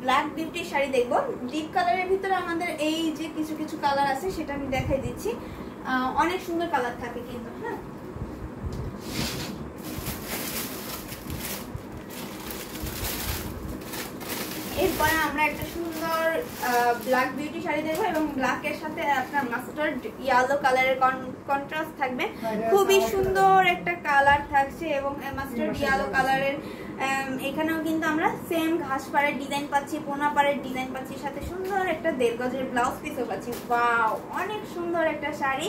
Black beauty sari দেখবো। Deep কালারের ভিতরে আমাদের এই যে কিছু কিছু কালার আছে সেটা আমি দেখাই দিচ্ছি। অনেক সুন্দর কালার থাকে কিন্তু। হ্যাঁ, এরপরে আমরা একটা সুন্দর ব্ল্যাক বিউটি শাড়ি দেখবো এবং ব্ল্যাকের সাথে আপনার মাস্টার্ড ইয়েলো কালারের কন্ট্রাস্ট থাকবে। খুবই সুন্দর একটা কালার থাকছে এবং মাস্টার্ড ইয়েলো কালারের এখানেও কিন্তু আমরা সেম ঘাস পাড়ের ডিজাইন পাচ্ছি, পোনা পাড়ের ডিজাইন পাচ্ছি, সাথে সুন্দর একটা 1.5 গজের ব্লাউজ পিসও পাচ্ছি। ওয়াও, অনেক সুন্দর একটা শাড়ি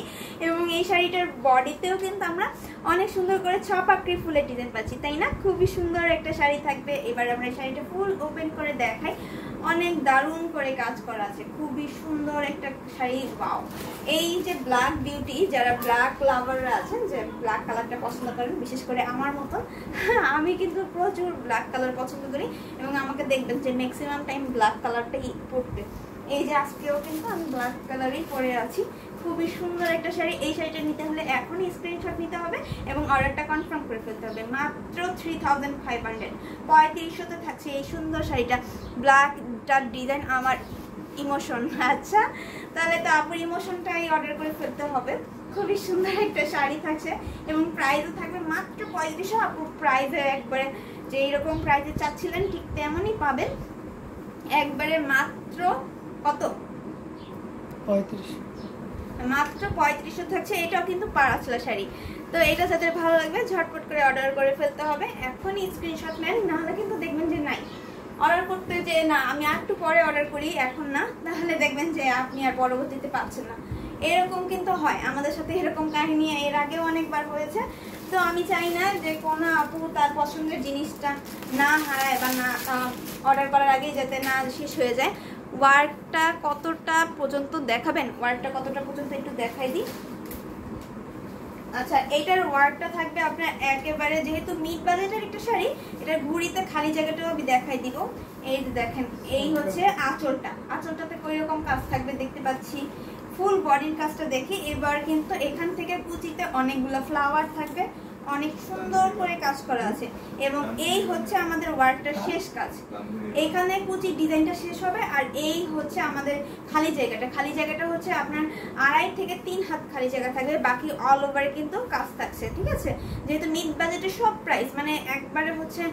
এবং এই শাড়িটার বডিতেও কিন্তু আমরা অনেক সুন্দর করে 6 পাপড়ি ফুলের ডিজাইন পাচ্ছি, তাই না? খুবই সুন্দর একটা শাড়ি থাকবে। এবার আমরা এই শাড়িটা ফুল ওপেন করে দেখাই। অনেক দারুণ করে কাজ করা আছে, খুবই সুন্দর একটা শাড়ি। ওয়াও, এই যে ব্ল্যাক বিউটি, যারা ব্ল্যাক লাভাররা আছেন, যে ব্ল্যাক কালারটা পছন্দ করেন, বিশেষ করে আমার মতো, আমি কিন্তু প্রচুর ব্ল্যাক কালার পছন্দ করি এবং আমাকে দেখবেন যে ম্যাক্সিমাম টাইম ব্ল্যাক কালারটাই পরতে। এই যে আজকেও কিন্তু আমি ব্ল্যাক কালারই পরে আছি। খুবই সুন্দর একটা শাড়ি। এই শাড়িটা নিতে হলে এখনই স্ক্রিনশট নিতে হবে এবং অর্ডারটা কনফার্ম করে ফেলতে হবে। মাত্র 3500, 3500তে থাকছে এই সুন্দর শাড়িটা। ব্ল্যাকটার ডিজাইন আমার ইমোশন। আচ্ছা, তাহলে তো আপুর ইমোশনটাই অর্ডার করে ফেলতে হবে। খুবই সুন্দর একটা শাড়ি থাকছে এবং প্রাইসও থাকবে মাত্র 3500। আপুর প্রাইসে একবারে যে এইরকম প্রাইসে চাচ্ছিলেন ঠিক তেমনই পাবেন, একবারে মাত্র কত? 35, মাত্র 3500 থাকছে। এটাও কিন্তু পাড়াছলা শাড়ি। তো এটা যাদের ভালো লাগবে ঝটপট করে অর্ডার করে ফেলতে হবে। এখনই স্ক্রিনশট নেন, নাহলে কিন্তু দেখবেন যে নাই, অর্ডার করতে যে না আমি আর একটু পরে অর্ডার করি এখন না, তাহলে দেখবেন যে আপনি আর পরবর্তীতে পাচ্ছেন না। এরকম কিন্তু হয় আমাদের সাথে, এরকম কাহিনী এর আগেও অনেকবার হয়েছে। তো আমি চাই না যে কোনো আপু তার পছন্দের জিনিসটা না হারায় বা না অর্ডার করার আগেই যাতে না শেষ হয়ে যায়। ওয়ার্কটা কতটা পর্যন্ত দেখাবেন? ওয়ার্কটা কতটা পর্যন্ত একটু দেখাই দিই। আচ্ছা, এইটার ওয়ার্কটা থাকবে আপনার একেবারে, যেহেতু মিড বাজেটের একটা শাড়ি, এটার ঘুড়িতে খালি জায়গাটাও আমি দেখাই দিব। এই যে দেখেন, এই হচ্ছে আঁচলটা। আঁচলটাতে কই রকম কাজ থাকবে দেখতে পাচ্ছি। ফুল বডির কাজটা দেখি। এবার কিন্তু এখান থেকে কুচিতে অনেকগুলো ফ্লাওয়ার থাকবে, অনেক সুন্দর করে কাজ করা আছে এবং এই হচ্ছে আমাদের ওয়ার্কটার শেষ কাজ। এখানে কুচির ডিজাইনটা শেষ হবে আর এই হচ্ছে আমাদের খালি জায়গাটা। খালি জায়গাটা হচ্ছে আপনার 2.5 থেকে 3 হাত খালি জায়গা থাকবে, বাকি অল ওভারে কিন্তু কাজ থাকছে। ঠিক আছে, যেহেতু মিড বাজেটের সব প্রাইস মানে একবারে হচ্ছে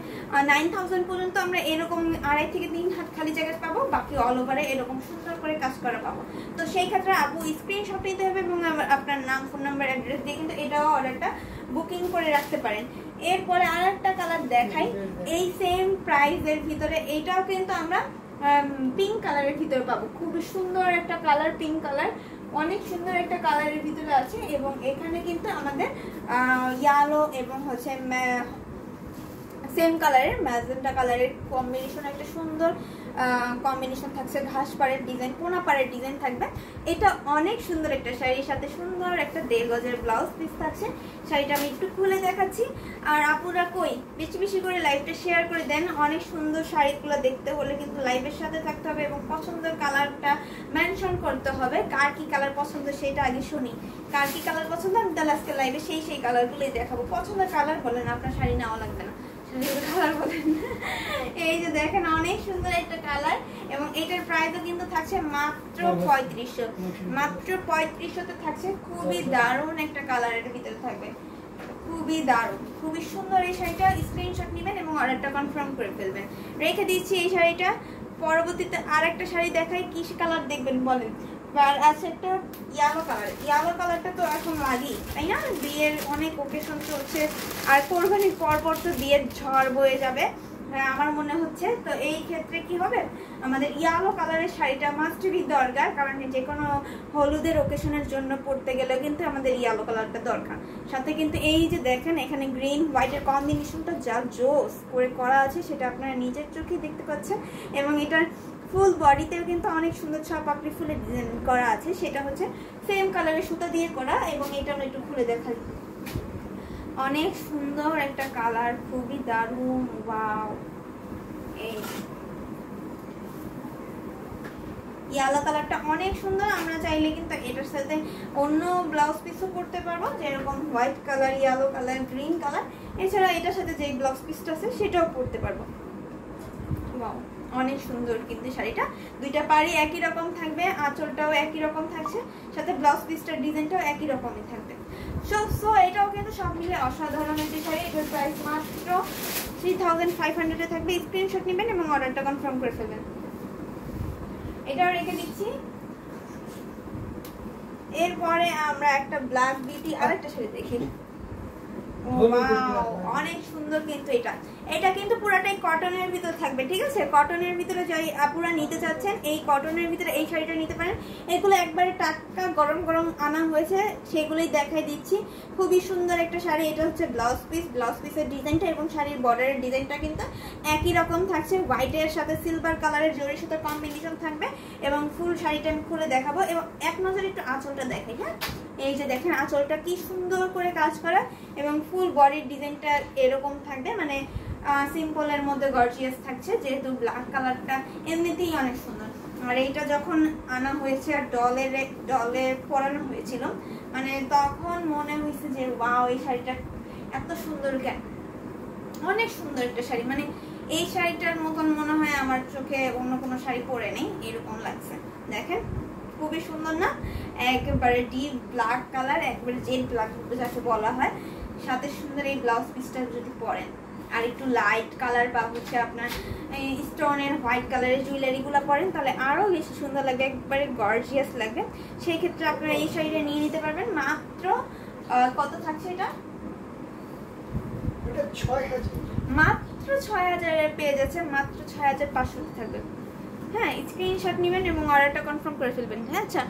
9000 পর্যন্ত আমরা এরকম 2.5 থেকে 3 হাত খালি জায়গা পাবো, বাকি অল ওভারে এরকম সুন্দর করে কাজ করা পাবো। তো সেই ক্ষেত্রে আপু স্ক্রিনশট নিতে হবে এবং আপনার নাম, ফোন নাম্বার, অ্যাড্রেস দিয়ে কিন্তু এটাও অর্ডারটা বুকিং করে রাখতে পারেন। এরপরে আরেকটা কালার দেখাই এই সেম প্রাইসের ভিতরে। এটাও কিন্তু আমরা পিঙ্ক কালারের ভিতরে পাবো। খুবই সুন্দর একটা কালার, পিঙ্ক কালার, অনেক সুন্দর একটা কালারের ভিতরে আছে এবং এখানে কিন্তু আমাদের ইয়েলো এবং হচ্ছে সেম কালারের ম্যাজেন্টা কালারের কম্বিনেশন, একটা সুন্দর কম্বিনেশন থাকছে। ঘাস পাড়ের ডিজাইন, পোনা পাড়ের ডিজাইন থাকবে। এটা অনেক সুন্দর একটা শাড়ির সাথে সুন্দর একটা 1.5 গজের ব্লাউজ পিস থাকছে। শাড়িটা আমি একটু খুলে দেখাচ্ছি। আর আপুরা কই বেশি বেশি করে লাইভটা শেয়ার করে দেন। অনেক সুন্দর শাড়িগুলো দেখতে হলে কিন্তু লাইভের সাথে থাকতে হবে এবং পছন্দের কালারটা মেনশন করতে হবে। কার কি কালার পছন্দ সেটা আগে শুনি। কার কি কালার পছন্দ আমি তাহলে আজকে লাইভে সেই কালারগুলোই দেখাবো। পছন্দের কালার বলেন, আপনার শাড়ি নেওয়া লাগবে না, কালার বলেন। এই যে দেখেন, অনেক সুন্দর একটা কালার এবং এটার প্রাইসও কিন্তু থাকছে মাত্র 3500। মাত্র 3500তে থাকছে। খুবই দারুণ একটা কালারের ভিতরে থাকবে, খুবই দারুণ, খুবই সুন্দর এই শাড়িটা। স্ক্রিনশট নেবেন এবং অর্ডারটা কনফার্ম করে ফেলবেন। রেখে দিচ্ছি এই শাড়িটা। পরবর্তীতে আর একটা শাড়ি দেখাই। কি কালার দেখবেন বলেন? আর আছে একটা ইয়েলো কালার। ইয়েলো কালারটা তো এখন লাগেই, তাই না? বিয়ের অনেক ওকেশন চলছে আর কোরবানির পরপর তো বিয়ের ঝড় বয়ে যাবে আমার মনে হচ্ছে। তো এই ক্ষেত্রে কি হবে, আমাদের ইয়েলো কালারের শাড়িটা মাস্টবি দরকার, কারণ যে কোনো হলুদের ওকেশনের জন্য পরতে গেলে কিন্তু আমাদের ইয়েলো কালারটা দরকার। সাথে কিন্তু এই যে দেখেন, এখানে গ্রিন হোয়াইটের কম্বিনেশনটা যা জোস করে করা আছে সেটা আপনারা নিজের চোখেই দেখতে পাচ্ছেন এবং এটার ফুল বডিতেও কিন্তু অনেক সুন্দর 6 পাপড়ি ফুলের ডিজাইন করা আছে। সেটা হচ্ছে সেম কালারের সুতা দিয়ে করা এবং এটা আমরা একটু খুলে দেখাই। অনেক সুন্দর একটা কালার, খুবই দারুণ। ওয়াও, এই ইয়েলো কালারটা অনেক সুন্দর। আমরা চাইলে কিন্তু এটার সাথে অন্য ব্লাউজ পিসও করতে পারবো, যেরকম white colour, yellow colour, green colour. এছাড়া এটার সাথে যে ব্লাউজ পিসটা আছে সেটাও করতে পারবো। ওয়াও, অনেক সুন্দর কিন্তু শাড়িটা, দুইটা পাড়ি একই রকম থাকবে, আঁচলটাও একই রকম থাকছে, সাথে ব্লাউজ পিসটার ডিজাইনটাও একই রকমই থাকবে। সো এটাও কিন্তু সব মিলে অসাধারণ একটি শাড়ি। এটার প্রাইস মাত্র 3500 থাকবে। স্ক্রিনশট নেবেন এবং অর্ডারটা কনফার্ম করে ফেলবেন। এটাও রেখে দিচ্ছি। এরপরে আমরা একটা ব্ল্যাক বিউটি আরেকটা শাড়ি দেখি। অনেক সুন্দর কিন্তু এটা কিন্তু পুরাটাই কটনের ভিতর থাকবে, ঠিক আছে? কটনের ভিতরে যাই আপুরা নিতে চাচ্ছেন এই কটনের ভিতরে এই শাড়িটা নিতে পারেন। এগুলো একবারে টাটকা গরম গরম আনা হয়েছে, সেগুলোই দেখাই দিচ্ছি। খুবই সুন্দর একটা শাড়ি। এটা হচ্ছে ব্লাউজ পিসের ডিজাইনটা এবং শাড়ির বর্ডারের ডিজাইনটা কিন্তু একই রকম থাকছে। হোয়াইটের সাথে সিলভার কালারের জরির সাথে কম্বিনেশন থাকবে এবং ফুল শাড়িটা আমি খুলে দেখাবো এবং এক নজরে একটু আঁচলটা দেখাই। হ্যাঁ, এই যে দেখেন আঁচলটা কি সুন্দর করে কাজ করা এবং ফুল বডির ডিজাইনটা এরকম থাকবে, মানে সিম্পলের মধ্যে গর্জিয়াস থাকছে, যেহেতু ব্ল্যাক কালারটা এমনিতেই অনেক সুন্দর। আর এইটা যখন আনা হয়েছে আর ডলে পরানো হয়েছিল, মানে তখন মনে হয়েছে যে ওয়াও, এই শাড়িটা এত সুন্দর কেন, অনেক সুন্দর একটা শাড়ি। মানে এই শাড়িটার মতন মনে হয় আমার চোখে অন্য কোনো শাড়ি পরে নেই, এরকম লাগছে। দেখেন খুবই সুন্দর না? একেবারে ডিপ ব্ল্যাক কালার, একবারে জেড ব্ল্যাক যাকে বলা হয়, সাথে সুন্দর এই ব্লাউজ পিসটা যদি পরেন আর একটু লাইট কালার বা হচ্ছে আপনার স্টোনের হোয়াইট কালারের জুয়েলারিগুলো পরেন, তাহলে আরও বেশি সুন্দর লাগবে, একবারে গর্জিয়াস লাগবে। সেই ক্ষেত্রে আপনারা এই শাড়িটা নিয়ে নিতে পারবেন। মাত্র কত থাকছে এটা? মাত্র 6000 পেয়ে যাচ্ছে, মাত্র 6500 থাকবে। হ্যাঁ, স্ক্রিনশট নেবেন এবং অর্ডারটা কনফার্ম করে ফেলবেন। হ্যাঁ, আচ্ছা,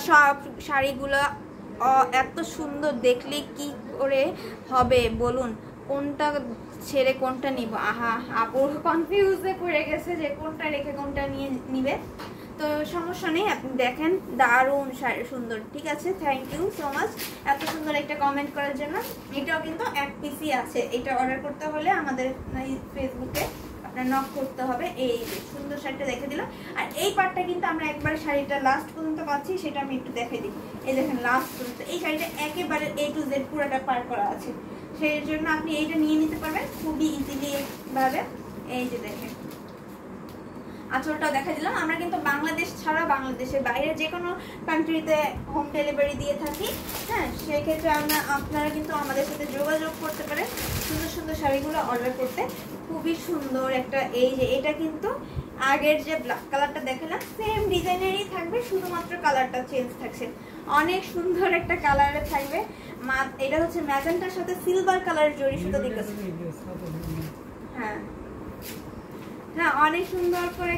সব শাড়িগুলো এত সুন্দর, দেখলে কি করে হবে বলুন, কোনটা ছেড়ে কোনটা নিব? আহা, আপুর কনফিউজে পড়ে গেছে যে কোনটা রেখে কোনটা নিয়ে নিবে। তো সমস্যা নেই, আপনি দেখেন দারুণ সুন্দর। ঠিক আছে, থ্যাংক ইউ সো মাচ এত সুন্দর একটা কমেন্ট করার জন্য। এটাও কিন্তু এক পিসই আছে। এটা অর্ডার করতে হলে আমাদের ফেসবুকে আপনার নক করতে হবে। এই সুন্দর শাড়িটা দেখে দিলাম। আর এই পার্টটা কিন্তু আমরা একবার শাড়িটা লাস্ট পর্যন্ত পাচ্ছি, সেটা আমি একটু দেখে দিই। এই দেখেন লাস্ট পর্যন্ত এই শাড়িটা একেবারে A to Z পুরোটা পার করা আছে, সেই জন্য আপনি এইটা নিয়ে নিতে পারবেন খুবই ইজিলি ভাবে। এই যে দেখেন আঁচলটাও দেখা দিলাম। আমরা কিন্তু বাংলাদেশ ছাড়া বাংলাদেশের বাইরে যে কোনো কান্ট্রিতে হোম ডেলিভারি দিয়ে থাকি। হ্যাঁ, সেক্ষেত্রে আপনারা কিন্তু আমাদের সাথে যোগাযোগ করতে পারেন সুন্দর সুন্দর শাড়িগুলো অর্ডার করতে। খুবই সুন্দর একটা, এই যে এটা কিন্তু আগের যে ব্ল্যাক কালারটা দেখালাম সেম ডিজাইনেরই থাকবে, শুধুমাত্র কালারটা চেঞ্জ থাকছে। অনেক সুন্দর একটা কালারে থাকবে। এটা হচ্ছে ম্যাজেন্টার সাথে সিলভার কালারের জরি সুতো দিতেছে। হ্যাঁ হ্যাঁ, অনেক সুন্দর করে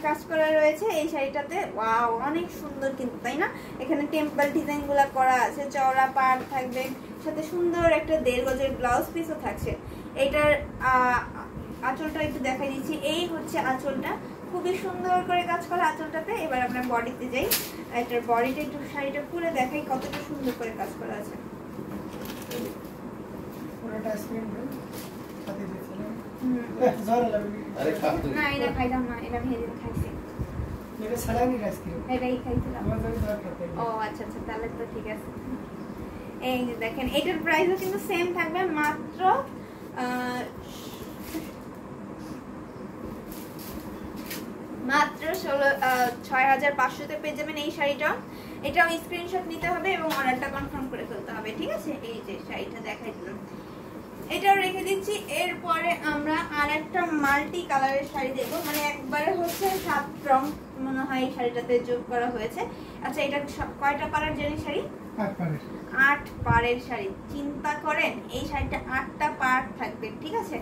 কাজ করা রয়েছে এই শাড়িটাতে। ওয়াও, অনেক সুন্দর কিন্তু, তাই না? এখানে টেম্পল ডিজাইন গুলা করা আছে, চওড়া পাড় থাকবে, সাথে সুন্দর একটা 1.5 গজের ব্লাউজ পিসও থাকছে। এটার আঁচলটা একটু দেখাই দিচ্ছি। এই হচ্ছে আঁচলটা, খুবই সুন্দর করে কাজ করা আঁচলটাতে। এবার আমরা বডিতে যাই, এটার বডিটা একটু শাড়িটা পুরো দেখাই কতটা সুন্দর করে কাজ করা আছে। পুরোটা স্ক্রিন সাথে দিয়েছিলাম। আরে না, এটা খাইতাম না, এটা আমি সেদিন খাইছি। এটা সালামি আইসক্রিম, এটাই খাইছিলাম। ও আচ্ছা আচ্ছা, তাহলে তো ঠিক আছে। এই যে দেখেন এটার প্রাইসও কিন্তু সেম থাকবে, মাত্র 6500 পেয়ে যাবেন এই শাড়িটা। এটাও স্ক্রিনশট নিতে হবে এবং অর্ডারটা কনফার্ম করে ফেলতে হবে। ঠিক আছে, এই যে শাড়িটা দেখাই দিলাম, এটাও রেখে দিচ্ছি। এরপরে আমরা আর একটা মাল্টি কালারের শাড়ি দেখবো, মানে একবারে হচ্ছে 7 রং মনে হয় এই শাড়িটাতে যোগ করা হয়েছে। আচ্ছা, এটা কয়টা পাড়ের জানি শাড়ি? 8 পাড়ের শাড়ি। চিন্তা করেন এই শাড়িটা 8টা পাড় থাকবে। ঠিক আছে,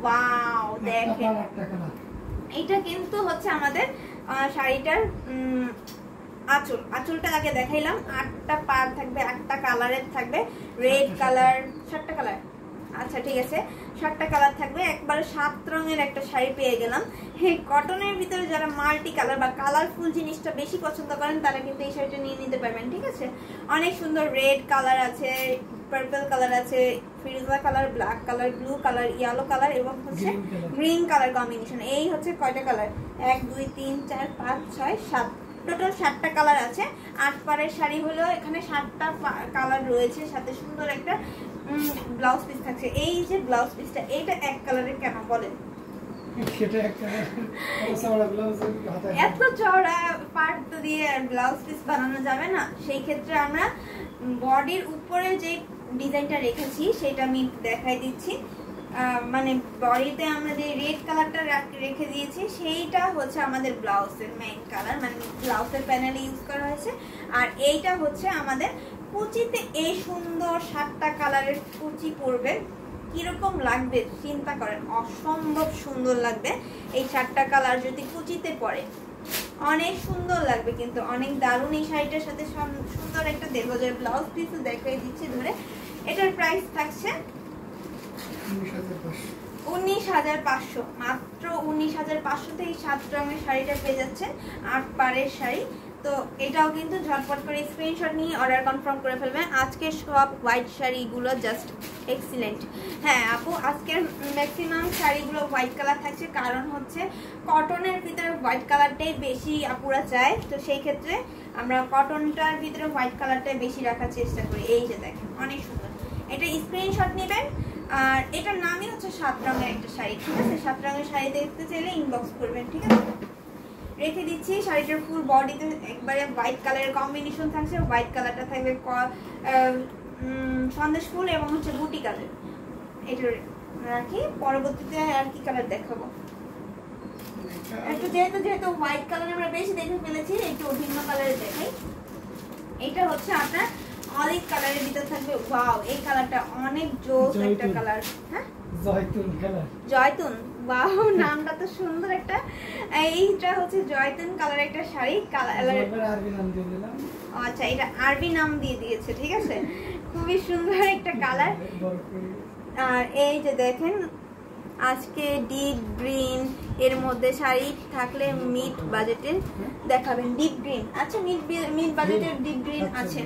ওয়াও, দেখেন এইটা কিন্তু হচ্ছে আমাদের শাড়িটার আঁচলটা আগে দেখাইলাম। 8টা পাড় থাকবে, 8টা কালারের থাকবে, রেড কালার, 7টা কালার। আচ্ছা ঠিক আছে, 7টা কালার থাকবে। একবারে 7 রঙের একটা শাড়ি পেয়ে গেলাম। হ্যাঁ, কটনের ভিতরে যারা মাল্টি কালার বা কালারফুল জিনিসটা বেশি পছন্দ করেন তারা কিন্তু এই শাড়িটা নিয়ে নিতে পারবেন। ঠিক আছে, অনেক সুন্দর রেড কালার আছে, পার্পল কালার আছে, ফিরোজা colour, black colour, blue colour, yellow colour এবং হচ্ছে গ্রিন কালার কম্বিনেশন। এই হচ্ছে কয়টা কালার? 1 2 3 4 5 6 7, টোটাল 7টা কালার আছে। 8 পাড়ের শাড়ি হলো, এখানে 7টা কালার রয়েছে, সাথে সুন্দর একটা ব্লাউজ পিস থাকছে। এই যে ব্লাউজ পিসটা, এইটা এক কালারের কেন বলেন? সেটা একটা চওড়া ব্লাউজ হাতে এত চওড়া পার্ট তো দিয়ে ব্লাউজ পিস বানানো যাবে না। সেই ক্ষেত্রে আমরা বডির উপরে যে ডিজাইনটা রেখেছি সেটা আমি দেখাই দিচ্ছি। মানে বডিতে আমরা যে রেড কালারটা রেখে দিয়েছি সেইটা হচ্ছে আমাদের ব্লাউজের মেইন কালার, মানে ব্লাউজের প্যানেলে ইউজ করা হয়েছে। আর এইটা হচ্ছে আমাদের কুচিতে এই সুন্দর 7টা কালারের কুচি পড়বে। কিরকম লাগবে চিন্তা করেন, অসম্ভব সুন্দর লাগবে এই 7টা কালার যদি কুচিতে পড়ে, অনেক সুন্দর লাগবে কিন্তু অনেক দারুণ। এই শাড়িটার সাথে সুন্দর একটা 1500 ব্লাউজ পিস দেখাই দিচ্ছি ধরে। এটার প্রাইস থাকছে 19,500, মাত্র 19,500 থেকে 7 রঙের শাড়িটা পেয়ে যাচ্ছেন, 8 পাড়ের শাড়ি। তো এটাও কিন্তু ঝটপট করে স্ক্রিনশট নিয়ে অর্ডার কনফার্ম করে ফেলবেন। আজকে সব হোয়াইট শাড়িগুলো জাস্ট এক্সিলেন্ট। হ্যাঁ আপু, আজকের ম্যাক্সিমাম শাড়িগুলো হোয়াইট কালার থাকছে, কারণ হচ্ছে কটনের ভিতরে হোয়াইট কালারটাই বেশি আপুরা চায়। তো সেই ক্ষেত্রে আমরা কটনটার ভিতরে হোয়াইট কালারটাই বেশি রাখার চেষ্টা করি। এই যে দেখেন অনেক সুন্দর, এটা স্ক্রিনশট নেবেন। আর এটার নামই হচ্ছে 7 রঙের একটা শাড়ি, ঠিক আছে? 7 রঙের শাড়ি দেখতে চাইলে ইনবক্স করবেন, ঠিক আছে? রেখে দিচ্ছি। শাড়িটার ফুল বডিতে একবারে হোয়াইট কালারের কম্বিনেশন থাকছে। হোয়াইট কালারটা থাকবে সন্দেশ ফুল এবং হচ্ছে বুটি কালার। এটা রাখি, পরবর্তীতে আর কি কালার দেখাবো। একটু যেহেতু হোয়াইট কালার আমরা বেশি দেখে ফেলেছি, একটু ভিন্ন কালারে দেখাই। এটা হচ্ছে আপনার অলিভ কালারের ভিতর থাকবে। ওয়াও, এই কালারটা অনেক জোস একটা কালার। হ্যাঁ, জয়তুন কালার। জয়তুন, ওয়াও নামটা তো সুন্দর একটা। এইটা হচ্ছে জয়তুন কালার একটা শাড়ি। কালার আরবি নাম দিয়ে দিলাম। আচ্ছা, এটা আরবি নাম দিয়ে দিয়েছে, ঠিক আছে? খুবই সুন্দর একটা কালার। আর এই যে দেখেন, আজকে ডিপ গ্রিন এর মধ্যে শাড়ি থাকলে মিড বাজেটের দেখাবেন। ডিপ গ্রিন, আচ্ছা মিড বাজেটের ডিপ গ্রিন আছে।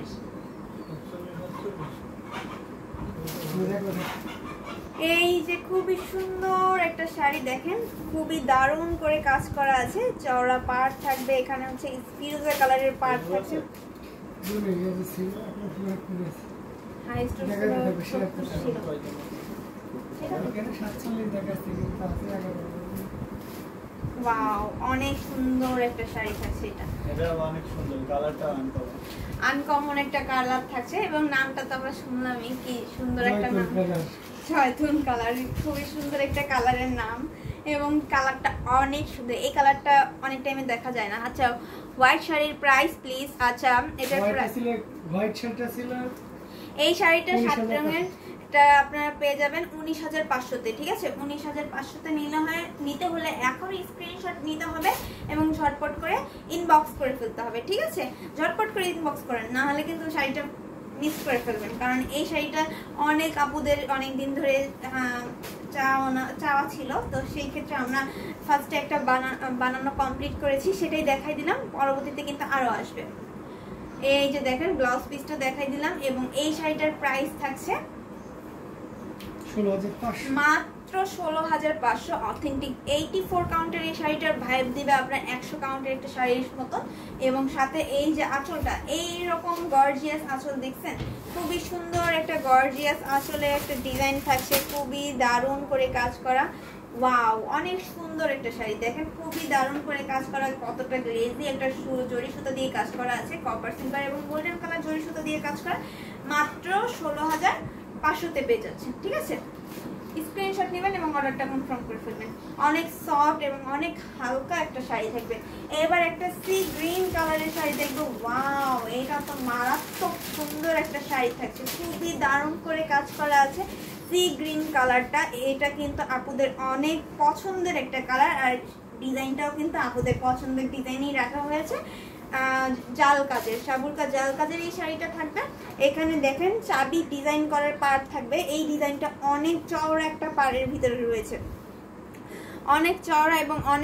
এই যে খুবই সুন্দর একটা শাড়ি দেখেন, খুবই দারুণ করে কাজ করা আছে। চওড়া পাড় থাকবে, এখানে হচ্ছে ফিরোজা কালারের পাড় থাকছে। ওয়াও, অনেক সুন্দর একটা শাড়ি থাকছে। এটা অনেক সুন্দর, কালারটা আনকমন একটা কালার থাকছে এবং নামটা তো আমরা শুনলামই, কি সুন্দর একটা নাম, জয়তুন কালার। খুবই সুন্দর একটা কালারের নাম এবং কালারটা অনেক সুন্দর। এই কালারটা অনেক টাইমে দেখা যায় না। আচ্ছা, হোয়াইট শাড়ির প্রাইস প্লিজ। আচ্ছা, এটার প্রাইস, হোয়াইট শাড়িটা ছিল এই শাড়িটা 7 রঙের, এটা আপনারা পেয়ে যাবেন 19,500-তে, ঠিক আছে? 19,500-তে নিতে হলে এখন স্ক্রিনশট নিতে হবে এবং ঝটপট করে ইনবক্স করে ফেলতে হবে, ঠিক আছে? ঝটপট করে ইনবক্স করেন, না হলে কিন্তু শাড়িটা মিস করে ফেলবেন। কারণ এই শাড়িটা অনেক আপুদের অনেক দিন ধরে চাওয়া ছিল। তো সেই ক্ষেত্রে আমরা ফার্স্টে একটা বানানো কমপ্লিট করেছি, সেটাই দেখাই দিলাম। পরবর্তীতে কিন্তু আরো আসবে। এই যে দেখেন, ব্লাউজ পিসটা দেখাই দিলাম এবং এই শাড়িটার প্রাইস থাকছে 16,500, মাত্র 16,500। অথেন্টিক 84 কাউন্টের এই শাড়িটার ভাইব দিবে আপনার 100 কাউন্টের একটা শাড়ির মতো। এবং সাথে এই যে আঁচলটা, এইরকম গর্জিয়াস আঁচল দেখছেন, খুবই সুন্দর একটা গর্জিয়াস আঁচলে একটা ডিজাইন থাকছে, খুবই দারুণ করে কাজ করা। ওয়াও, অনেক সুন্দর একটা শাড়ি দেখেন, খুবই দারুণ করে কাজ করা। কতটা গ্লেজি একটা জরি সুতা দিয়ে কাজ করা আছে, কপার সিলভার এবং গোল্ডেন কালার জরি সুতা দিয়ে কাজ করা। মাত্র 16,500-তে পেয়ে যাচ্ছেন, ঠিক আছে? স্ক্রিনশট নেবেন এবং অর্ডারটা কনফার্ম করে ফেলবেন। অনেক সফট এবং অনেক হালকা একটা শাড়ি থাকবে। এবার একটা সি গ্রিন কালারের শাড়ি দেখবো। ওয়াও, এটা তো মারাত্মক সুন্দর একটা শাড়ি থাকছে, খুবই দারুণ করে কাজ করা আছে। সি গ্রিন কালারটা, এটা কিন্তু আপুদের অনেক পছন্দের একটা কালার। আর ডিজাইনটাও কিন্তু আপুদের পছন্দের ডিজাইনই রাখা হয়েছে। জাল কাজের, সাবুরকা জাল কাজের এই শাড়িটা থাকবে। এখানে দেখেন চাবি ডিজাইন করার পার্ট থাকবে। এই ডিজাইনটা অনেক চওড়া একটা পাড়ের ভিতরে রয়েছে, অনেক চওড়া এবং অনেক